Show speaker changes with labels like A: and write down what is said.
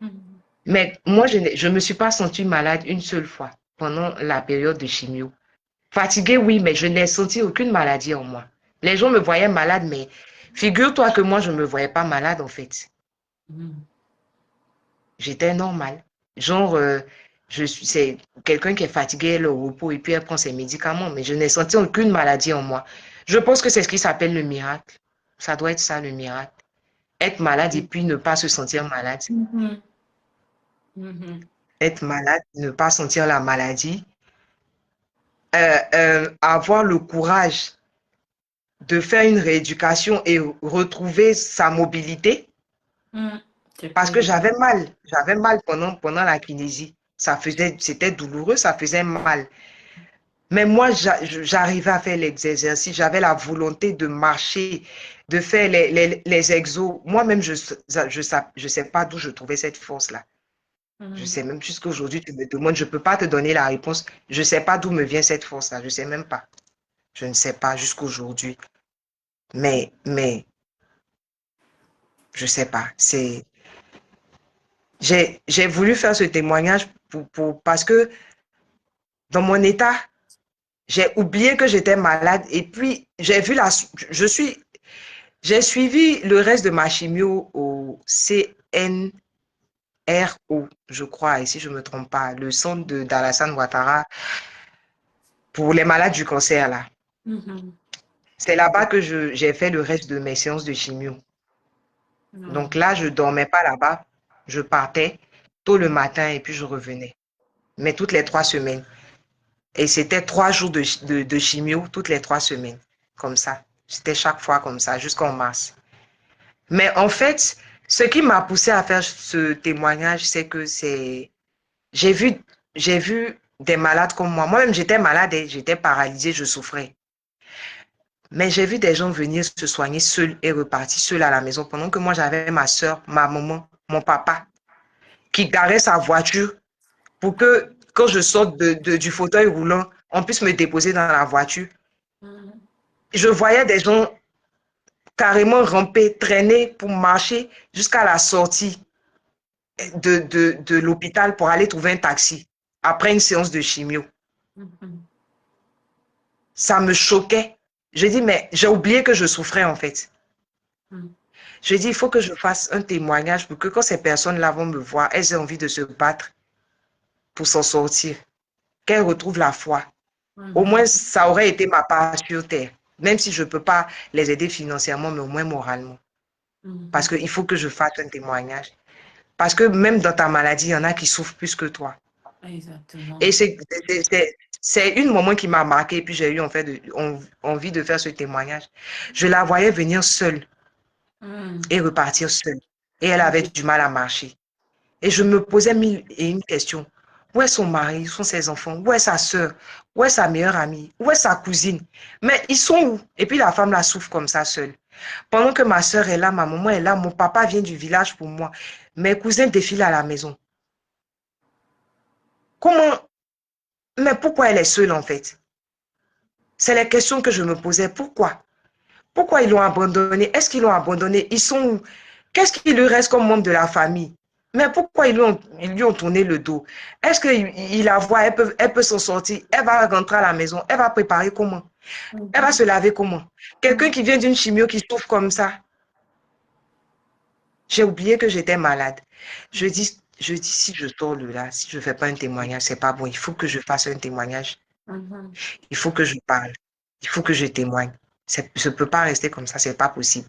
A: Mhm.
B: Mais moi, je ne me suis pas sentie malade une seule fois pendant la période de chimio. Fatiguée, oui, mais je n'ai senti aucune maladie en moi. Les gens me voyaient malade, mais figure-toi que moi, je ne me voyais pas malade en fait.
A: Mhm.
B: J'étais normale. Genre, c'est quelqu'un qui est fatigué, elle est au repos et puis elle prend ses médicaments, mais je n'ai senti aucune maladie en moi. Je pense que c'est ce qui s'appelle le miracle. Ça doit être ça, le miracle. Être malade et puis ne pas se sentir malade.
A: Mhm. Mhm.
B: Être malade, ne pas sentir la maladie. Avoir le courage de faire une rééducation et retrouver sa mobilité.
A: Mhm. C'est pas
B: Parce que
A: évident.
B: j'avais mal pendant la kinésie. C'était douloureux, ça faisait mal. Mais moi, j'arrivais à faire les exercices, j'avais la volonté de marcher, de faire les exos. Moi-même, je sais pas d'où je trouvais cette force-là. Je
A: Mhm.
B: sais même jusqu'aujourd'hui, tu me demandes, je ne peux pas te donner la réponse. Je ne sais pas d'où me vient cette force-là. Je ne sais même pas. Je ne sais pas jusqu'aujourd'hui. Mais, je ne sais pas. J'ai voulu faire ce témoignage parce que dans mon état, j'ai oublié que j'étais malade et puis j'ai suivi le reste de ma chimio au CNRO, je crois, et si je ne me trompe pas, le centre d'Alassane Ouattara pour les malades du cancer là.
A: Mhm.
B: C'est là-bas que j'ai fait le reste de mes séances de chimio. Donc
A: Mhm.
B: là, je ne dormais pas là-bas. Je partais tôt le matin et puis je revenais. Mais toutes les 3 semaines. Et c'était 3 jours de chimio toutes les 3 semaines. Comme ça. C'était chaque fois comme ça, jusqu'en mars. Mais en fait, ce qui m'a poussé à faire ce témoignage, c'est que j'ai vu, j'ai vu des malades comme moi. Moi-même, j'étais malade, j'étais paralysée, je souffrais. Mais j'ai vu des gens venir se soigner seuls et repartir seuls à la maison pendant que moi, j'avais ma soeur, ma maman, mon papa qui garait sa voiture pour que quand je sorte du fauteuil roulant, on puisse me déposer dans la voiture.
A: Mhm.
B: Je voyais des gens carrément ramper, traîner pour marcher jusqu'à la sortie de l'hôpital pour aller trouver un taxi après une séance de chimio.
A: Mhm.
B: Ça me choquait. Je dis, mais j'ai oublié que je souffrais en fait.
A: Mhm.
B: Je dis, il faut que je fasse un témoignage pour que quand ces personnes-là vont me voir, elles aient envie de se battre pour s'en sortir, qu'elles retrouvent la foi. Au moins,
A: Mhm.
B: ça aurait été ma part sur terre, même si je ne peux pas les aider financièrement, mais au moins moralement. Parce
A: Mhm.
B: qu'il faut que je fasse un témoignage. Parce que même dans ta maladie, il y en a qui souffrent plus que toi.
A: Exactement.
B: Et c'est une maman qui m'a marqué, et puis j'ai eu en fait envie de faire ce témoignage. Je la voyais venir seule
A: Mhm.
B: et repartir seule. Et elle avait du mal à marcher. Et je me posais mille et une questions. Où est son mari? Où sont ses enfants? Où est sa soeur? Où est sa meilleure amie? Où est sa cousine? Mais ils sont où? Et puis la femme la souffre comme ça seule. Pendant que ma soeur est là, ma maman est là, mon papa vient du village pour moi. Mes cousins défilent à la maison. Comment? Mais pourquoi elle est seule en fait? C'est les questions que je me posais. Pourquoi? Pourquoi ils l'ont abandonné? Est-ce qu'ils l'ont abandonné? Ils sont où? Qu'est-ce qui lui reste comme membre de la famille? Mais pourquoi ils lui ont tourné le dos? Est-ce qu'il la voit? Elle peut s'en sortir. Elle va rentrer à la maison. Elle va préparer comment? Elle va
A: Mhm.
B: se laver comment? Quelqu'un
A: Mhm.
B: qui vient d'une chimio qui souffre comme ça. J'ai oublié que j'étais malade. Je dis, si je sors de là, si je ne fais pas un témoignage, c'est pas bon. Il faut que je fasse un témoignage.
A: Mhm.
B: Il faut que je parle. Il faut que je témoigne. Je ne peux pas rester comme ça, c'est pas possible.